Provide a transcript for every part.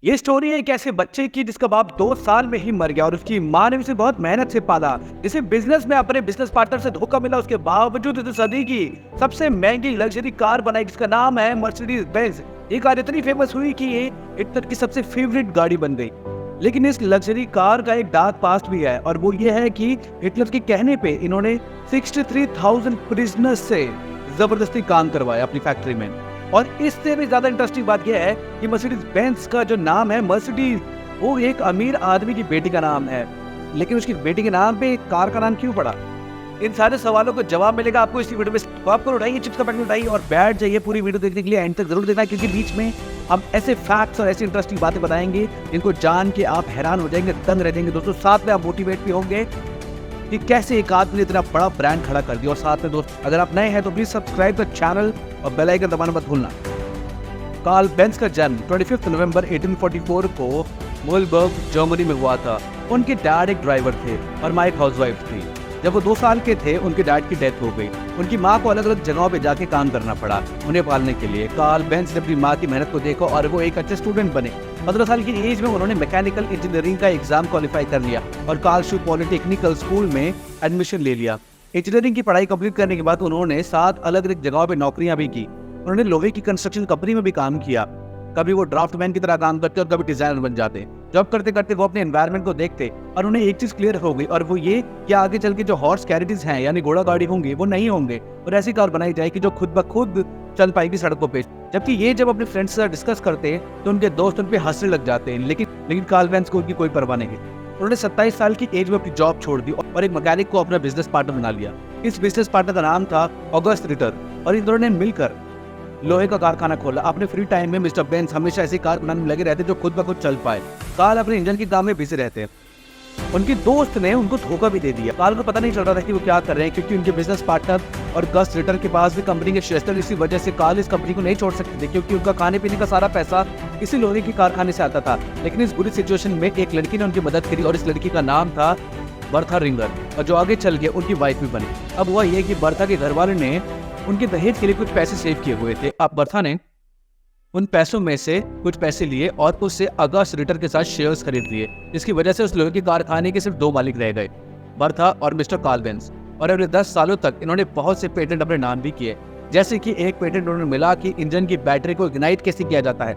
ये स्टोरी है एक ऐसे बच्चे की जिसका बाप 2 साल में ही मर गया और उसकी माँ ने उसे बहुत मेहनत से पाला। जिसे बिजनेस में अपने बिजनेस पार्टनर से धोखा मिला, उसके बावजूद उसे सदी की सबसे महंगी लग्जरी कार बनाई जिसका नाम है मर्सिडीज बेंज। ये कार इतनी फेमस हुई कि ये हिटलर की सबसे फेवरेट गाड़ी बन गई। लेकिन इस लग्जरी कार का एक डार्क पास्ट भी है और वो ये है कि हिटलर के कहने पे इन्होंने 63,000 प्रिजनर्स से जबरदस्ती काम करवाया अपनी फैक्ट्री में। और इससे भी ज्यादा इंटरेस्टिंग बात यह है कि मर्सिडीज बेंज का जो नाम है मर्सिडीज, वो एक अमीर आदमी की बेटी का नाम है। लेकिन उसकी बेटी के नाम पे कार का नाम क्यों पड़ा? इन सारे सवालों को जवाब मिलेगा आपको इस वीडियो में। तो आपको उठाइए चिप्स का पैकेट उठाइए और बैठ जाइए। पूरी वीडियो देखने के लिए एंड तक जरूर देखना, क्योंकि बीच में हम ऐसे फैक्ट्स और ऐसी इंटरेस्टिंग बातें बताएंगे जिनको जान के आप हैरान हो जाएंगे, दंग रह जाएंगे दोस्तों। साथ में आप मोटिवेट भी होंगे कि कैसे एक आदमी ने इतना बड़ा ब्रांड खड़ा कर दिया। और साथ में दोस्त, अगर आप नए हैं तो प्लीज सब्सक्राइब द चैनल और बेल आइकन दबाना मत भूलना। कार्ल बेंज का जन्म 25 नवंबर 1844 को मोलबर्ग, जर्मनी में हुआ था। उनके डैड एक ड्राइवर थे और माँ एक हाउसवाइफ थी। जब वो 2 साल के थे उनके डैड की डेथ हो गई। उनकी माँ को अलग अलग जगहों पे जाके काम करना पड़ा उन्हें पालने के लिए। कार्ल बेंज ने अपनी माँ की मेहनत को देखा और वो एक अच्छे स्टूडेंट बने। 15 साल की एज में उन्होंने मैकेनिकल इंजीनियरिंग का एग्जाम क्वालिफाई कर लिया और कार्लशू पॉलिटेक्निकल स्कूल में एडमिशन ले लिया। इंजीनियरिंग की पढ़ाई कंप्लीट करने के बाद उन्होंने 7 अलग अलग जगहों पे नौकरियां भी की। उन्होंने लोहे की कंस्ट्रक्शन कंपनी में भी काम किया। कभी वो ड्राफ्टमैन की तरह काम करते और कभी डिजाइनर बन जाते। जॉब करते करते वो अपने एनवायरनमेंट को देखते और उन्हें एक चीज क्लियर हो गई, और वो ये कि आगे चल के जो हॉर्स कैरियर्स हैं यानी घोड़ा गाड़ी होंगे वो नहीं होंगे, और ऐसी कार बनाई जाए कि जो खुद ब खुद चल पाएगी सड़कों पे। जबकि ये जब अपने फ्रेंड्स से डिस्कस करते तो उनके दोस्त उन पे हंसने लग जाते हैं। लेकिन कार्ल बेंज को उनकी कोई परवाह नहीं। उन्होंने 27 साल की एज में अपनी जॉब छोड़ दी और एक मैकेनिक को अपना बिजनेस पार्टनर बना लिया। इस बिजनेस पार्टनर का नाम था ऑगस्ट रिटर और इन दोनों ने मिलकर लोहे का कारखाना खोला। अपने फ्री टाइम में मिस्टर बेंज हमेशा ऐसी कार बनाने में लगे रहते जो खुद ब खुद चल पाए। कार्ल अपने इंजन के काम में बिजी रहते। उनके दोस्त ने उनको धोखा भी दे दिया। कार्ल को पता नहीं चल रहा था कि वो क्या कर रहे हैं, क्योंकि उनके बिजनेस पार्टनर और गस्ट रिटर के पास भी कंपनी के शेयर्स थे। इसी वजह से कार्ल इस कंपनी को नहीं छोड़ सकते थे, क्योंकि उनका खाने पीने का सारा पैसा इसी लोहे के कारखाने से आता था। लेकिन इस बुरी सिचुएशन में एक लड़की ने उनकी मदद करी और इस लड़की का नाम था बर्था रिंगर, और जो आगे चल के उनकी वाइफ भी बनी। अब हुआ ये कि बर्था के घर वाले ने उनके दहेज के लिए कुछ पैसे सेव किए हुए थे। अब बर्था ने उन पैसों में से कुछ पैसे लिए और उससे अगस्त रिटर के साथ शेयर्स खरीद लिए, जिसकी वजह से उस लोहे के कारखाने के सिर्फ 2 मालिक रह गए, बर्था और मिस्टर कार्ल बेंज। और अगले 10 सालों तक इन्होंने बहुत से पेटेंट अपने नाम भी किए। जैसे कि एक पेटेंट उन्होंने मिला कि इंजन की बैटरी को इग्नाइट कैसे किया जाता है,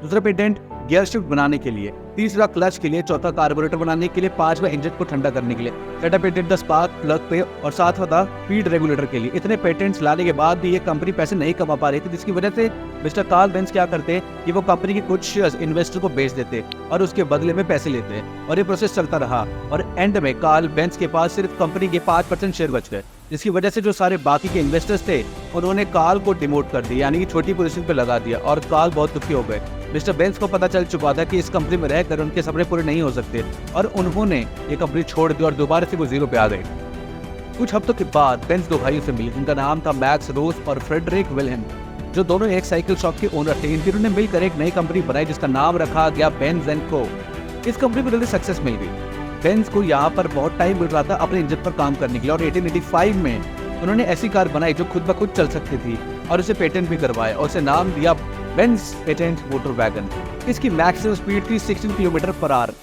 दूसरा पेटेंट गियर शिफ्ट बनाने के लिए, तीसरा क्लच के लिए, चौथा कार्बोरेटर बनाने के लिए, 5वां इंजन को ठंडा करने के लिए, छठा पेटेंट था स्पार्क प्लग पे और 7वां था स्पीड रेगुलेटर के लिए। इतने पेटेंट्स लाने के बाद भी ये कंपनी पैसे नहीं कमा पा रही थी, जिसकी वजह से मिस्टर कार्ल बेंज क्या करते कि वो कंपनी के कुछ शेयर्स इन्वेस्टर को बेच देते और उसके बदले में पैसे लेते, और ये प्रोसेस चलता रहा। और एंड में कार्ल बेंज के पास सिर्फ कंपनी के 5% शेयर बच गए, जिसकी वजह से जो सारे बाकी के इन्वेस्टर्स थे उन्होंने कार्ल को डिमोट कर दिया, यानी कि छोटी पोजीशन पे लगा दिया, और कार्ल बहुत दुखी हो गए। मिस्टर बेंज को पता चल चुका था कि इस कंपनी में रहकर उनके सपने पूरे नहीं हो सकते, और उन्होंने ये कंपनी छोड़ दी और दोबारा से वो जीरो पे आ गए। कुछ हफ्तों के बाद बेंज 2 भाइयों से मिले, जिनका नाम था मैक्स रोज और फ्रेडरिक विल्हेम, जो दोनों एक साइकिल शॉप के ओनर थे। इन तीनों ने मिलकर एक नई कंपनी बनाई जिसका नाम रखा गया बेंज एंड को। इस कंपनी को जल्दी सक्सेस मिल गई। बेंज को यहाँ पर बहुत टाइम मिल रहा था अपने इंजन पर काम करने के लिए, और 1885 में उन्होंने ऐसी कार बनाई जो खुद ब खुद चल सकती थी और उसे पेटेंट भी करवाया और उसे नाम दिया बेंज पेटेंट मोटर वैगन। इसकी मैक्सिमम स्पीड थी 16 किलोमीटर पर आवर।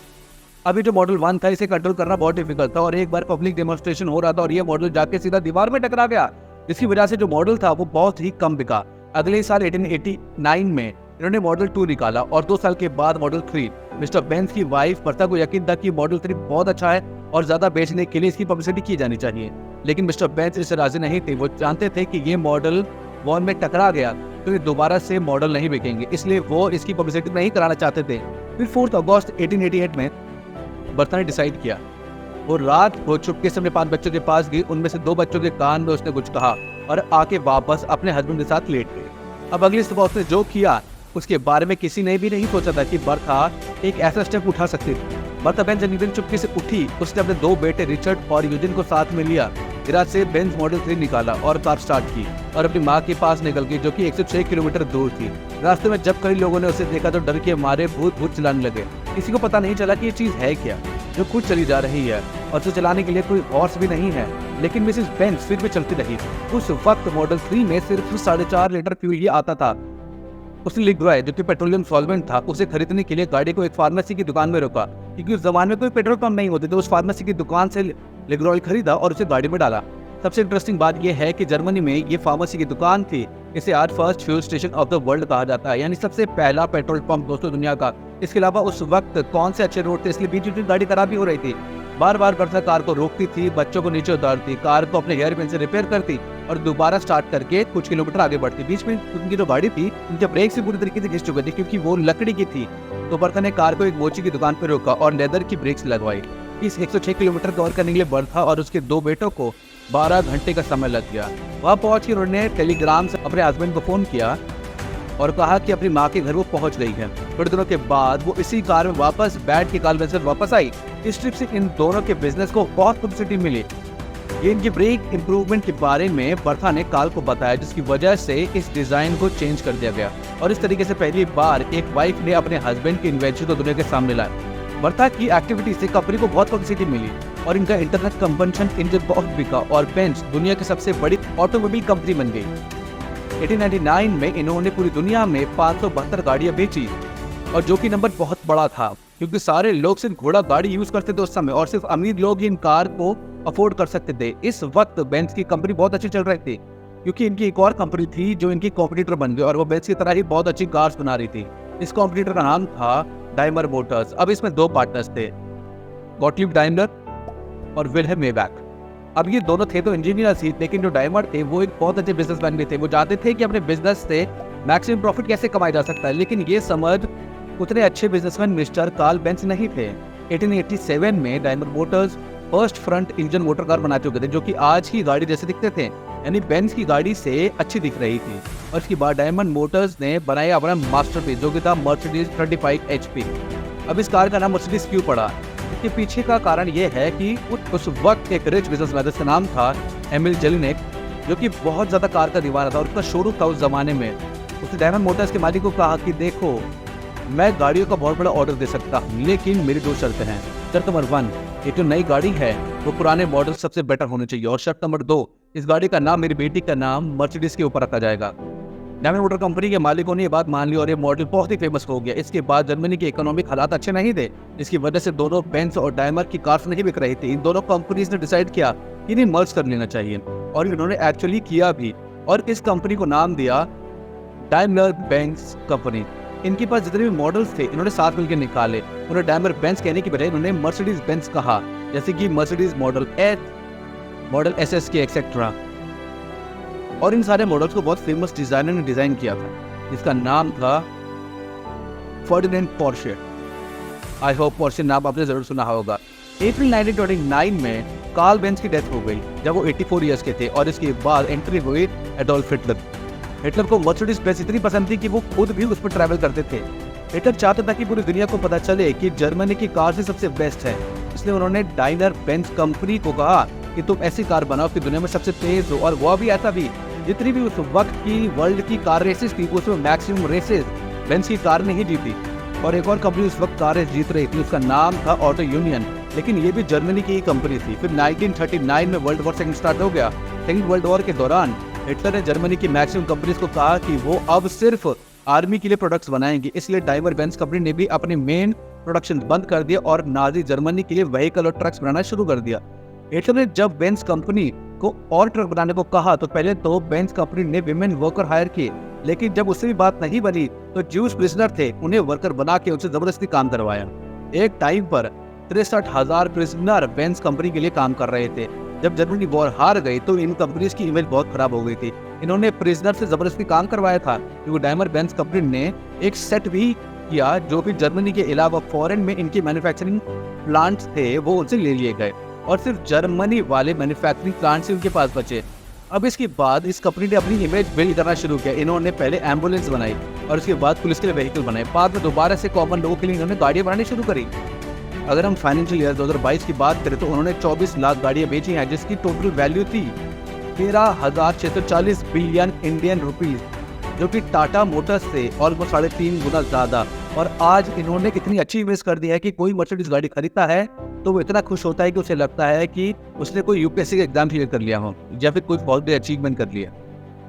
अभी जो मॉडल 1 था इसे कंट्रोल करना बहुत डिफिकल्ट था, और एक बार पब्लिक डेमोन्स्ट्रेशन हो रहा था और ये मॉडल जाके सीधा दीवार में टकरा गया, जिसकी वजह से जो मॉडल था वो बहुत ही कम बिका। अगले साल 1889 में इन्होंने मॉडल 2 निकाला और 2 साल के बाद मॉडल 3। मिस्टर बेंज की वाइफ बर्था को यकीन था कि मॉडल 3 बहुत अच्छा है और ज्यादा बेचने के लिए इसकी पब्लिसिटी की जानी चाहिए, लेकिन मिस्टर बेंज इससे राजी नहीं थे। वो जानते थे कि ये मॉडल वॉल में टकरा गया तो ये दोबारा से मॉडल नहीं बिकेंगे, इसलिए वो इसकी पब्लिसिटी नहीं कराना चाहते थे। फिर 4 अगस्त 1888 में बर्था ने डिसाइड किया। वो रात को चुपके से अपने 5 बच्चों के पास गई। उनमें से 2 बच्चों के कान में उसने कुछ कहा और आके वापस अपने हस्बैंड के साथ लेट गई। अब अगली सुबह उसने जो किया उसके बारे में किसी ने भी नहीं सोचा था कि बर्था एक ऐसा स्टेप उठा सकती थी। बर्था बेंज एक दिन चुपके से उठी। उसने अपने 2 बेटे रिचर्ड और यूजिन को साथ में लिया। गैराज से बेंज मॉडल 3 निकाला और कार स्टार्ट की और अपनी माँ के पास निकल गई, जो कि 106 किलोमीटर दूर थी। रास्ते में जब कई लोगों ने उसे देखा तो डर के मारे भूत भूत चिल्लाने लगे। किसी को पता नहीं चला कि ये चीज है क्या जो खुद चली जा रही है, और उसे चलाने के लिए कोई हॉर्स भी नहीं है। लेकिन मिसेस बेंज फिर भी चलती रही। उस वक्त मॉडल 3 में सिर्फ 4.5 लीटर फ्यूल ही आता था। उसने लिग्राय जो कि पेट्रोलियम सॉल्वेंट था उसे खरीदने के लिए गाड़ी को एक फार्मेसी की दुकान में रोका, क्योंकि उस जमाने में कोई पेट्रोल पंप नहीं होते, तो उस फार्मेसी की दुकान से लिग्राय खरीदा और उसे गाड़ी में डाला। सबसे इंटरेस्टिंग बात यह है कि जर्मनी में ये फार्मेसी की दुकान थी। इसे आज first fuel station of the world कहा जाता है, यानी सबसे पहला पेट्रोल पंप दोस्तों दुनिया का। इसके अलावा उस वक्त कौन से अच्छे रोड थे, इसलिए बीच बीच गाड़ी खराब भी हो रही थी। बार बार बरसा कार को रोकती थी, बच्चों को नीचे उतारती, कार को अपने हेयर पिन से रिपेयर करती और दोबारा स्टार्ट करके कुछ किलोमीटर आगे बढ़ती। बीच में उनकी जो गाड़ी थी उनके ब्रेक से पूरी तरीके से घिस चुके थे, क्योंकि वो लकड़ी की थी। तो बर्था ने कार को एक मोची की दुकान पर रोका और लेदर की ब्रेक्स लगवाई। इस 106 किलोमीटर कवर करने के लिए बर्था और उसके 2 बेटों को 12 घंटे का समय लग गया। वहाँ पहुँच के उन्होंने टेलीग्राम से अपने हस्बैंड को फ़ोन किया और कहा कि अपनी माँ के घर वो पहुँच गई है। थोड़े दिनों के बाद वो इसी कार में वापस बैठ के कालवेंसर वापस आई। इस ट्रिप से इन दोनों के बिजनेस को बहुत पब्लिसिटी मिली। ये इनकी ब्रेक इम्प्रूवमेंट के बारे में बर्था ने काल को बताया, जिसकी वजह से इस डिजाइन को चेंज कर दिया गया और इस तरीके से पहली बार एक वाइफ ने अपने हस्बैंड की इन्वेंशन को दुनिया के सामने लाया। बर्था की एक्टिविटी से कंपनी को बहुत पब्लिसिटी मिली और इनका इंटरनेट कंबंशन इंजन बहुत बिका और बेंज दुनिया की सबसे बड़ी ऑटोमोबाइल कंपनी बन गई। 1899 में इन्होंने पूरी दुनिया में 572 गाड़ियां बेची, और जो कि नंबर बहुत बड़ा था, क्योंकि सारे लोग सिर्फ घोड़ा गाड़ी यूज करते थे उस समय और सिर्फ अमीर लोग ही इन कार को अफोर्ड कर सकते थे। इस वक्त बेंज की कंपनी बहुत अच्छी चल रही थी, क्योंकि इनकी एक और कंपनी थी जो इनकी कॉम्पिटिटर बन गई और वो बेंज की तरह ही बहुत अच्छी कार्स बना रही थी। इस कॉम्पिटिटर का नाम था डाइमलर मोटर्स। अब इसमें 2 पार्टनर्स थे, गॉटलिब डाइमलर और विल्हेम मेybach। अब ये दोनों थे तो इंजीनियर्स ही, लेकिन जो डाइमलर थे वो एक बहुत अच्छे बिजनेसमैन भी थे। वो चाहते थे कि अपने बिजनेस से मैक्सिमम प्रॉफिट कैसे कमाया जा सकता है, लेकिन ये समझ उतने अच्छे बिजनेसमैन मिस्टर कार्ल बेंज नहीं थे। 1887 में Daimler Motors first front engine motor car बना चुके थे, जो कि आज की गाड़ी जैसे दिखते थे, यानी बेंज की गाड़ी से अच्छी दिख रही थी। और इसके बाद डायमंड मोटर्स ने बनाया अपना मास्टरपीस, जो कि था मर्सिडीज 35 HP। अब इस कार का नाम मर्सिडीज क्यों पड़ा, इसके पीछे का कारण यह है कि उस वक्त एक रिच बिजनेसमैन, जिसका नाम था एमिल जेलिनेक, जो कि बहुत ज्यादा कार का दीवाना था और उसका शोरूम था उस जमाने में। उसने डायमंड मोटर्स के मालिक को कहा कि देखो, मैं गाड़ियों का बहुत बड़ा ऑर्डर दे सकता हूँ, लेकिन मेरी 2 शर्तें हैं। शर्त नंबर 1, ये जो नई गाड़ी है वो पुराने मॉडल सबसे बेटर होने चाहिए, और शर्त नंबर 2, इस गाड़ी का नाम मेरी बेटी का नाम मर्सिडीज के ऊपर रखा जाएगा। डायमंड मोटर कंपनी के मालिकों ने ये बात मान ली और ये मॉडल बहुत ही फेमस हो गया। इसके बाद जर्मनी के इकोनॉमिक हालात अच्छे नहीं थे, इसकी वजह से दोनों बेंज और डायमलर की कार्स नहीं बिक रही थी। इन दोनों कंपनीज ने डिसाइड किया कि इन्हें मर्ज कर लेना चाहिए, और इन्होंने एक्चुअली किया भी, और इस कंपनी को नाम दिया डाइमलर बेंज कंपनी। इनके पास जितने भी मॉडल्स थे इन्होंने साथ मिलकर निकाले। उन्होंने डाइमलर बेंज कहने की बजाय इन्होंने मर्सिडीज बेंज कहा, जैसे कि Mercedes model S, model SS के एक्सेट्रा। और इन सारे मॉडल्स को बहुत फेमस डिजाइनर ने डिजाइन किया था, जिसका नाम था Ferdinand Porsche. I hope Porsche नाम आपने जरूर सुना होगा। अप्रैल 1929 में कार्ल बेंज की डेथ हो गई जब वो 84 ईयर्स के थे, और इसके बाद एंट्री हुई एडोल्फ हिटलर। हिटलर को मर्सिडीज बेंज इतनी पसंद थी कि वो खुद भी उस पर ट्रैवल करते थे। हिटलर चाहता था कि पूरी दुनिया को पता चले कि जर्मनी की कार से सबसे बेस्ट है, इसलिए उन्होंने डाइमलर बेंज कंपनी को कहा कि तुम ऐसी कार बनाओ कि दुनिया में सबसे तेज हो, और वो भी ऐसा भी। जितनी भी उस वक्त की वर्ल्ड की कार रेसेस थी उसमें मैक्सिमम रेसेस बेंज की कार ने ही जीती, और एक और कंपनी उस वक्त कार रेस जीत रही थी, उसका नाम था ऑटो यूनियन, लेकिन ये भी जर्मनी की ही कंपनी थी। फिर 1939 में वर्ल्ड वॉर सेकंड स्टार्ट हो गया। सेकंड वर्ल्ड वॉर के दौरान हिटलर ने जर्मनी की मैक्सिमम कंपनीज को कहा कि वो अब सिर्फ आर्मी के लिए प्रोडक्ट्स बनाएंगे, इसलिए डाइमलर बेंज कंपनी ने भी अपने मेन प्रोडक्शन बंद कर दिया और नाजी जर्मनी के लिए व्हीकल और ट्रक्स बनाना शुरू कर दिया। हिटलर ने जब बेंज कंपनी को और ट्रक बनाने को कहा तो पहले तो बेंज कंपनी ने विमेन वर्कर हायर किए, लेकिन जब उससे भी बात नहीं बनी तो ज्यूज प्रिजनर थे, उन्हें वर्कर बना के उनसे जबरदस्ती काम करवाया। एक टाइम पर 63,000 प्रिजनर बेंज कंपनी के लिए काम कर रहे थे। जब जर्मनी वॉर हार गई तो इन कंपनीज की इमेज बहुत खराब हो गई थी। इन्होंने प्रिजनर से जबरदस्ती काम करवाया था, क्योंकि डाइमलर बेंज कंपनी ने एक सेट भी किया जो कि जर्मनी के अलावा फॉरेन में इनके मैन्युफैक्चरिंग प्लांट्स थे वो उनसे ले लिए गए, और सिर्फ जर्मनी वाले मैन्युफैक्चरिंग प्लांट्स ही उनके पास बचे। अब इसके बाद इस कंपनी ने अपनी इमेज बिल्ड करना शुरू किया। इन्होंने पहले एम्बुलेंस बनाई और उसके बाद पुलिस के लिए व्हीकल बनाए, बाद में दोबारा से कॉमन लोगों के लिए इन्होंने गाड़ियां बनानी शुरू करी। अगर हम फाइनेंशियल ईयर 2022 की बात करें तो उन्होंने 24 लाख गाड़ियां बेची हैं, जिसकी टोटल वैल्यू थी 13,640 बिलियन इंडियन रुपीज, जो कि टाटा मोटर्स से ऑलमोस्ट 3.5 गुना ज्यादा। और आज इन्होंने इतनी अच्छी इमेज कर दी है कि कोई मर्सिडीज गाड़ी खरीदता है तो वो इतना खुश होता है कि उसे लगता है कि उसने कोई यूपीएससी का एग्जाम क्लियर कर लिया हो या फिर कोई बहुत बड़ी अचीवमेंट कर लिया।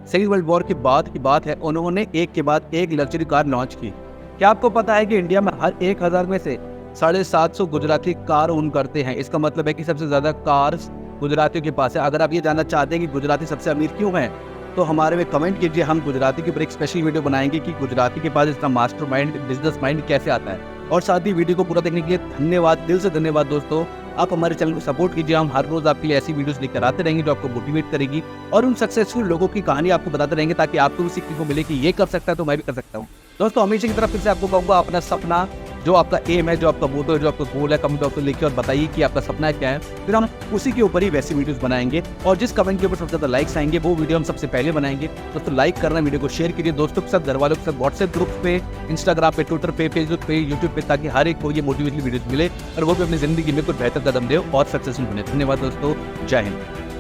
सेकेंड वर्ल्ड वॉर के बाद की बात है, उन्होंने एक के बाद एक लग्जरी कार लॉन्च की। क्या आपको पता है कि इंडिया में हर 1000 में से 750 गुजराती कार ओन करते हैं। इसका मतलब है कि सबसे ज़्यादा कार्स गुजरातियों के पास है। अगर आप ये जानना चाहते हैं कि गुजराती सबसे अमीर क्यों हैं, तो हमारे में कमेंट कीजिए। हम गुजराती के ऊपर एक स्पेशल वीडियो बनाएंगे कि गुजराती के पास इतना मास्टरमाइंड बिजनेस माइंड कैसे आता है। और साथ ही वीडियो को पूरा देखने के लिए धन्यवाद, दिल से धन्यवाद दोस्तों। आप हमारे चैनल को सपोर्ट कीजिए। हम हर रोज़ आपके लिए ऐसी वीडियोस लेकर आते रहेंगे जो आपको मोटिवेट करेगी और उन सक्सेसफुल लोगों की कहानी आपको बताते रहेंगे, ताकि आपको भी सीखने को मिले कि ये कर सकता है तो मैं भी कर सकता हूँ। दोस्तों हमेशा की तरफ फिर से आपको कहूँगा, अपना सपना, जो आपका एम है, जो आपका मोटो है, जो आपका गोल है, कमेंट बॉक्स में लिखिए और बताइए कि आपका सपना क्या है। फिर हम उसी के ऊपर ही वैसी वीडियोस बनाएंगे और जिस कमेंट के ऊपर सबसे ज़्यादा लाइक्स आएंगे वो वीडियो हम सबसे पहले बनाएंगे। दोस्तों लाइक करना, वीडियो को शेयर कीजिए दोस्तों के साथ, घर वालों के साथ, व्हाट्सएप ग्रुप पे, इंस्टाग्राम पे, ट्विटर पे, फेसबुक पे, यूट्यूब पे, ताकि हर एक को ये मोटिवेशनल वीडियोस मिले और वो भी अपनी ज़िंदगी में कुछ बेहतर कदम दे और सक्सेसफुल बने। धन्यवाद दोस्तों, जय हिंद।